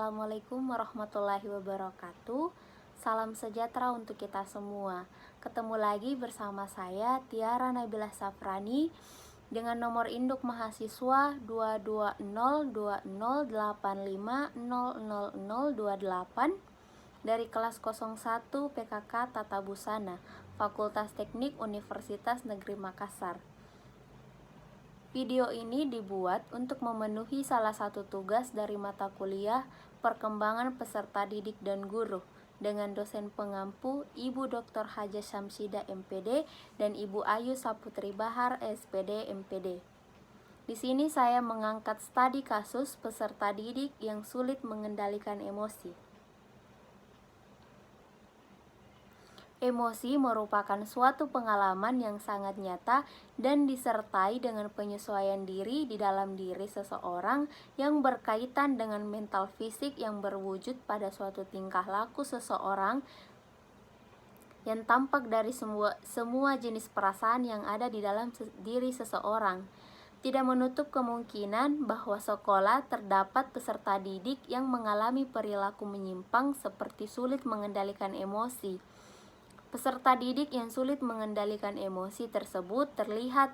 Assalamualaikum warahmatullahi wabarakatuh. Salam sejahtera untuk kita semua. Ketemu lagi bersama saya Tiara Nabila Safrani dengan nomor induk mahasiswa 2202085000028 dari kelas 01 PKK Tata Busana, Fakultas Teknik Universitas Negeri Makassar. Video ini dibuat untuk memenuhi salah satu tugas dari mata kuliah Perkembangan Peserta Didik dan Guru dengan dosen pengampu Ibu Dr. Haja Syamsida MPD dan Ibu Ayu Saputri Bahar SPD MPD. Di sini saya mengangkat studi kasus peserta didik yang sulit mengendalikan emosi. Emosi merupakan suatu pengalaman yang sangat nyata dan disertai dengan penyesuaian diri di dalam diri seseorang yang berkaitan dengan mental fisik yang berwujud pada suatu tingkah laku seseorang yang tampak dari semua jenis perasaan yang ada di dalam diri seseorang. Tidak menutup kemungkinan bahwa sekolah terdapat peserta didik yang mengalami perilaku menyimpang seperti sulit mengendalikan emosi. Peserta didik yang sulit mengendalikan emosi tersebut terlihat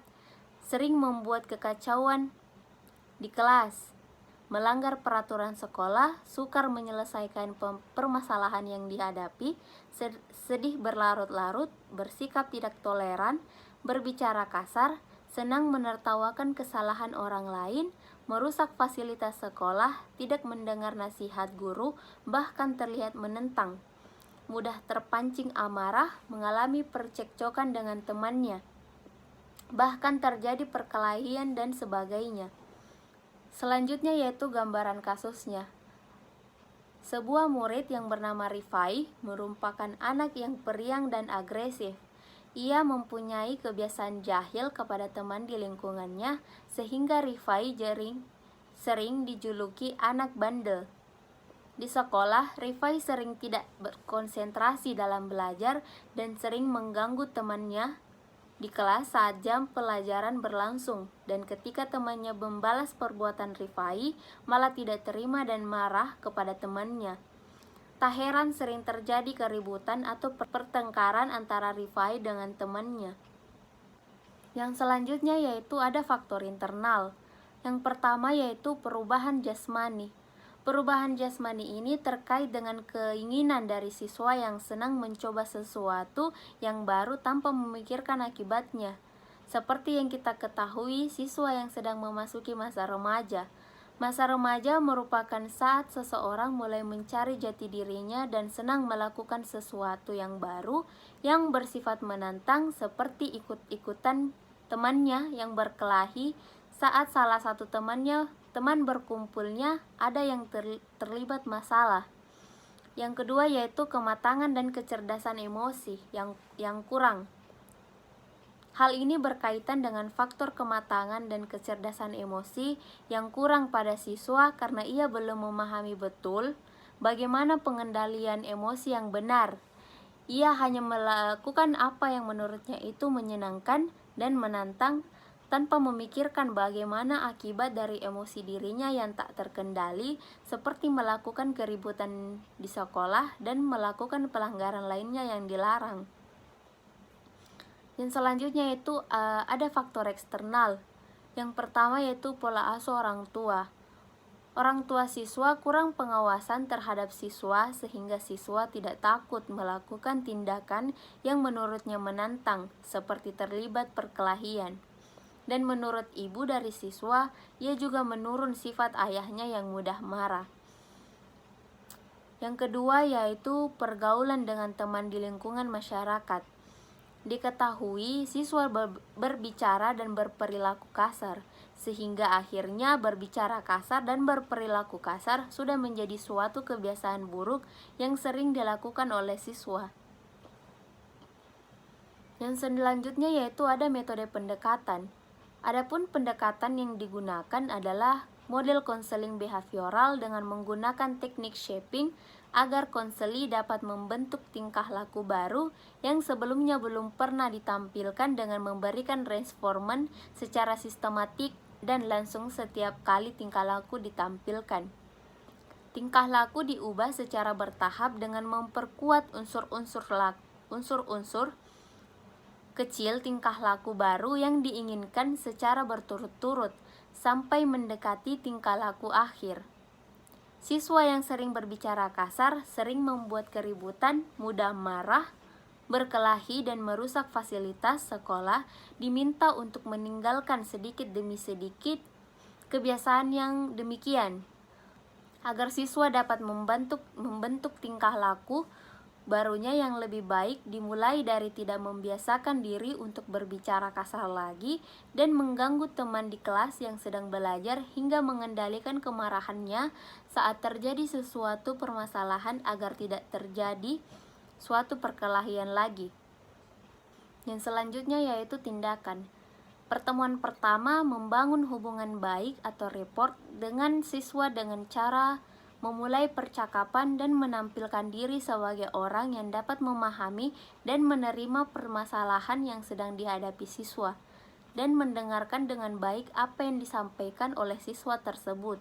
sering membuat kekacauan di kelas, melanggar peraturan sekolah, sukar menyelesaikan permasalahan yang dihadapi, sedih berlarut-larut, bersikap tidak toleran, berbicara kasar, senang menertawakan kesalahan orang lain, merusak fasilitas sekolah, tidak mendengar nasihat guru, bahkan terlihat menentang, mudah terpancing amarah, mengalami percekcokan dengan temannya, bahkan terjadi perkelahian dan sebagainya. Selanjutnya yaitu gambaran kasusnya. Sebuah murid yang bernama Rifai merupakan anak yang periang dan agresif. Ia mempunyai kebiasaan jahil kepada teman di lingkungannya sehingga Rifai sering dijuluki anak bandel. Di sekolah, Rifai sering tidak berkonsentrasi dalam belajar dan sering mengganggu temannya di kelas saat jam pelajaran berlangsung. Dan ketika temannya membalas perbuatan Rifai, malah tidak terima dan marah kepada temannya. Tak heran sering terjadi keributan atau pertengkaran antara Rifai dengan temannya. Yang selanjutnya yaitu ada faktor internal. Yang pertama yaitu perubahan jasmani. Perubahan jasmani ini terkait dengan keinginan dari siswa yang senang mencoba sesuatu yang baru tanpa memikirkan akibatnya. Seperti yang kita ketahui, siswa yang sedang memasuki masa remaja. Masa remaja merupakan saat seseorang mulai mencari jati dirinya dan senang melakukan sesuatu yang baru yang bersifat menantang, seperti ikut-ikutan temannya yang berkelahi saat salah satu teman berkumpulnya ada yang terlibat masalah. Yang kedua yaitu kematangan dan kecerdasan emosi yang kurang. Hal ini berkaitan dengan faktor kematangan dan kecerdasan emosi yang kurang pada siswa karena ia belum memahami betul bagaimana pengendalian emosi yang benar. Ia hanya melakukan apa yang menurutnya itu menyenangkan dan menantang tanpa memikirkan bagaimana akibat dari emosi dirinya yang tak terkendali, seperti melakukan keributan di sekolah dan melakukan pelanggaran lainnya yang dilarang. Yang selanjutnya itu ada faktor eksternal. Yang pertama yaitu pola asuh orang tua. Orang tua siswa kurang pengawasan terhadap siswa sehingga siswa tidak takut melakukan tindakan yang menurutnya menantang, seperti terlibat perkelahian. Dan menurut ibu dari siswa, ia juga menurun sifat ayahnya yang mudah marah. Yang kedua yaitu pergaulan dengan teman di lingkungan masyarakat. Diketahui siswa berbicara dan berperilaku kasar, sehingga akhirnya berbicara kasar dan berperilaku kasar sudah menjadi suatu kebiasaan buruk yang sering dilakukan oleh siswa. Yang selanjutnya yaitu ada metode pendekatan. Adapun pendekatan yang digunakan adalah model konseling behavioral dengan menggunakan teknik shaping agar konseli dapat membentuk tingkah laku baru yang sebelumnya belum pernah ditampilkan dengan memberikan reinforcement secara sistematik dan langsung setiap kali tingkah laku ditampilkan. Tingkah laku diubah secara bertahap dengan memperkuat unsur-unsur kecil tingkah laku baru yang diinginkan secara berturut-turut sampai mendekati tingkah laku akhir. Siswa yang sering berbicara kasar, sering membuat keributan, mudah marah, berkelahi, dan merusak fasilitas sekolah diminta untuk meninggalkan sedikit demi sedikit kebiasaan yang demikian, agar siswa dapat membentuk tingkah laku barunya yang lebih baik, dimulai dari tidak membiasakan diri untuk berbicara kasar lagi dan mengganggu teman di kelas yang sedang belajar, hingga mengendalikan kemarahannya saat terjadi sesuatu permasalahan agar tidak terjadi suatu perkelahian lagi. Yang selanjutnya yaitu tindakan. Pertemuan pertama, membangun hubungan baik atau rapport dengan siswa dengan cara memulai percakapan dan menampilkan diri sebagai orang yang dapat memahami dan menerima permasalahan yang sedang dihadapi siswa, dan mendengarkan dengan baik apa yang disampaikan oleh siswa tersebut.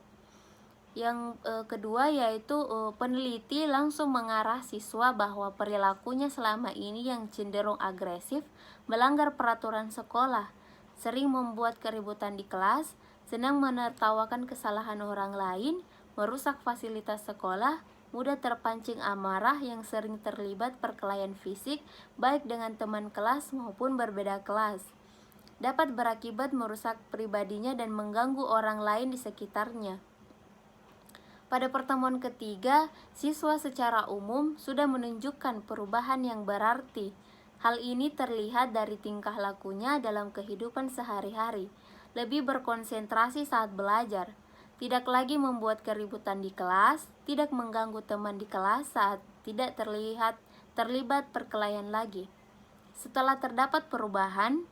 Yang kedua yaitu peneliti langsung mengarah siswa bahwa perilakunya selama ini yang cenderung agresif, melanggar peraturan sekolah, sering membuat keributan di kelas, senang menertawakan kesalahan orang lain, merusak fasilitas sekolah, mudah terpancing amarah, yang sering terlibat perkelahian fisik baik dengan teman kelas maupun berbeda kelas, dapat berakibat merusak pribadinya dan mengganggu orang lain di sekitarnya. Pada pertemuan ketiga, siswa secara umum sudah menunjukkan perubahan yang berarti. Hal ini terlihat dari tingkah lakunya dalam kehidupan sehari-hari, lebih berkonsentrasi saat belajar, tidak lagi membuat keributan di kelas, tidak mengganggu teman di kelas saat tidak terlibat perkelahian lagi. Setelah terdapat perubahan,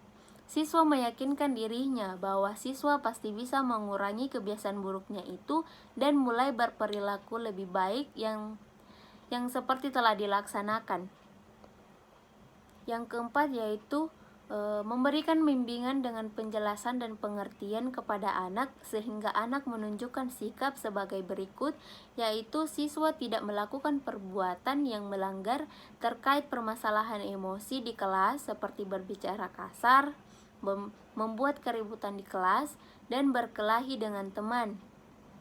siswa meyakinkan dirinya bahwa siswa pasti bisa mengurangi kebiasaan buruknya itu dan mulai berperilaku lebih baik yang seperti telah dilaksanakan. Yang keempat yaitu memberikan bimbingan dengan penjelasan dan pengertian kepada anak sehingga anak menunjukkan sikap sebagai berikut, yaitu siswa tidak melakukan perbuatan yang melanggar terkait permasalahan emosi di kelas seperti berbicara kasar, membuat keributan di kelas, dan berkelahi dengan teman.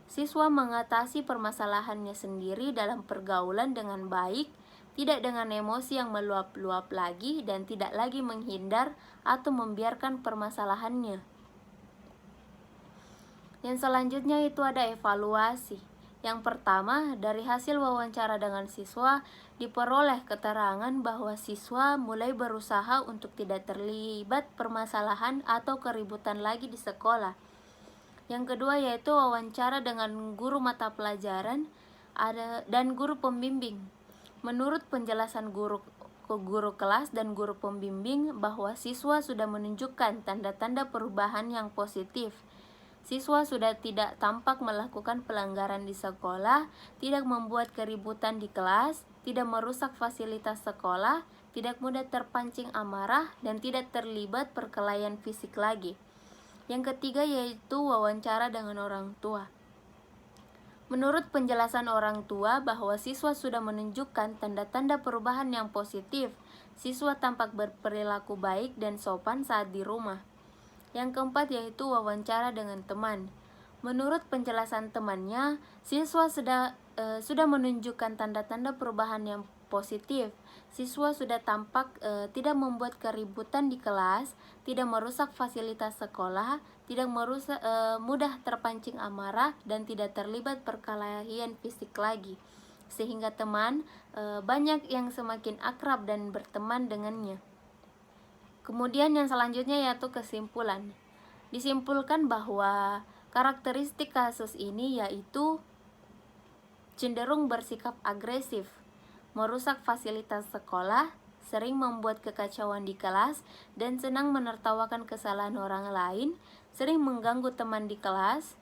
Siswa mengatasi permasalahannya sendiri dalam pergaulan dengan baik, tidak dengan emosi yang meluap-luap lagi, dan tidak lagi menghindar atau membiarkan permasalahannya. Yang selanjutnya itu ada evaluasi. Yang pertama, dari hasil wawancara dengan siswa diperoleh keterangan bahwa siswa mulai berusaha untuk tidak terlibat permasalahan atau keributan lagi di sekolah. Yang kedua yaitu wawancara dengan guru mata pelajaran dan guru pembimbing. Menurut penjelasan guru kelas dan guru pembimbing bahwa siswa sudah menunjukkan tanda-tanda perubahan yang positif. Siswa sudah tidak tampak melakukan pelanggaran di sekolah, tidak membuat keributan di kelas, tidak merusak fasilitas sekolah, tidak mudah terpancing amarah, dan tidak terlibat perkelahian fisik lagi. Yang ketiga yaitu wawancara dengan orang tua. Menurut penjelasan orang tua bahwa siswa sudah menunjukkan tanda-tanda perubahan yang positif, siswa tampak berperilaku baik dan sopan saat di rumah. Yang keempat yaitu wawancara dengan teman. Menurut penjelasan temannya, siswa sudah menunjukkan tanda-tanda perubahan yang positif. Siswa sudah tampak tidak membuat keributan di kelas, tidak merusak fasilitas sekolah, tidak mudah terpancing amarah, dan tidak terlibat perkelahian fisik lagi, sehingga teman banyak yang semakin akrab dan berteman dengannya. Kemudian yang selanjutnya yaitu kesimpulan. Disimpulkan bahwa karakteristik kasus ini yaitu cenderung bersikap agresif, merusak fasilitas sekolah, sering membuat kekacauan di kelas, dan senang menertawakan kesalahan orang lain, sering mengganggu teman di kelas,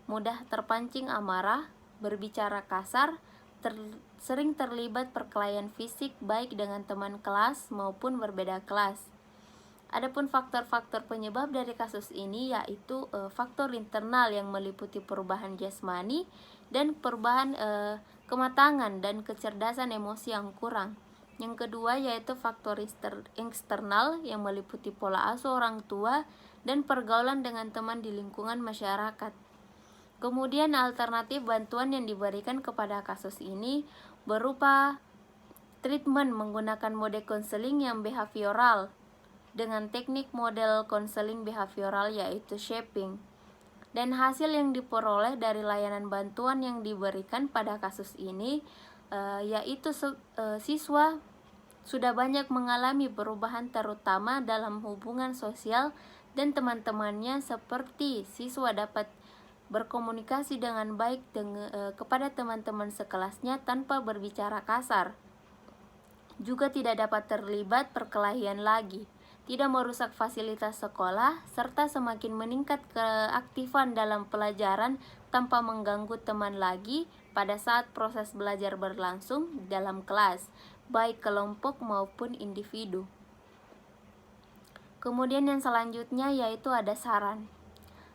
mudah terpancing amarah, berbicara kasar, sering terlibat perkelahian fisik baik dengan teman kelas maupun berbeda kelas. Adapun faktor-faktor penyebab dari kasus ini yaitu faktor internal yang meliputi perubahan jasmani dan perubahan kematangan dan kecerdasan emosi yang kurang. Yang kedua yaitu faktor eksternal yang meliputi pola asuh orang tua dan pergaulan dengan teman di lingkungan masyarakat. Kemudian alternatif bantuan yang diberikan kepada kasus ini berupa treatment menggunakan mode konseling yang behavioral dengan teknik model konseling behavioral yaitu shaping. Dan hasil yang diperoleh dari layanan bantuan yang diberikan pada kasus ini yaitu siswa sudah banyak mengalami perubahan terutama dalam hubungan sosial dan teman-temannya, seperti siswa dapat berkomunikasi dengan baik kepada teman-teman sekelasnya tanpa berbicara kasar. Juga tidak dapat terlibat perkelahian lagi, tidak merusak fasilitas sekolah, serta semakin meningkat keaktifan dalam pelajaran tanpa mengganggu teman lagi pada saat proses belajar berlangsung dalam kelas, baik kelompok maupun individu. Kemudian yang selanjutnya yaitu ada saran.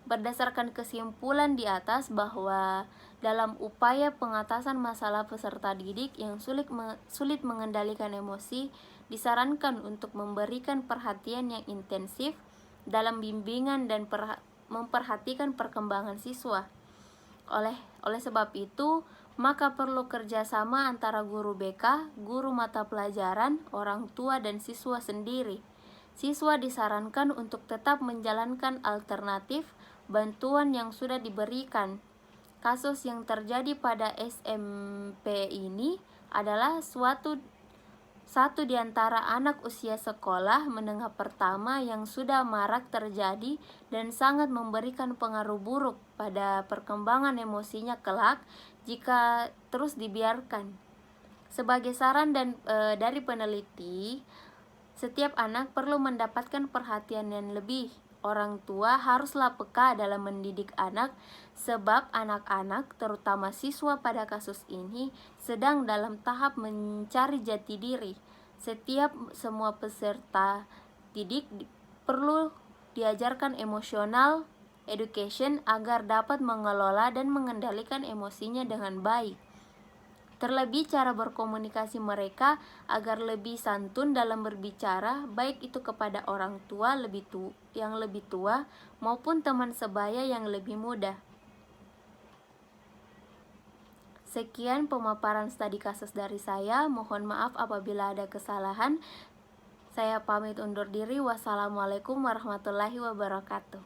Berdasarkan kesimpulan di atas bahwa dalam upaya pengatasan masalah peserta didik yang sulit mengendalikan emosi, disarankan untuk memberikan perhatian yang intensif dalam bimbingan dan memperhatikan perkembangan siswa. Oleh sebab itu, maka perlu kerjasama antara guru BK, guru mata pelajaran, orang tua, dan siswa sendiri. Siswa disarankan untuk tetap menjalankan alternatif bantuan yang sudah diberikan. Kasus yang terjadi pada SMP ini adalah satu di antara anak usia sekolah menengah pertama yang sudah marak terjadi dan sangat memberikan pengaruh buruk pada perkembangan emosinya kelak jika terus dibiarkan. Sebagai saran dari peneliti, setiap anak perlu mendapatkan perhatian yang lebih. Orang tua haruslah peka dalam mendidik anak, sebab anak-anak, terutama siswa pada kasus ini, sedang dalam tahap mencari jati diri. Semua peserta didik perlu diajarkan emotional education agar dapat mengelola dan mengendalikan emosinya dengan baik. Terlebih cara berkomunikasi mereka agar lebih santun dalam berbicara, baik itu kepada orang tua yang lebih tua maupun teman sebaya yang lebih muda. Sekian pemaparan studi kasus dari saya. Mohon maaf apabila ada kesalahan. Saya pamit undur diri. Wassalamualaikum warahmatullahi wabarakatuh.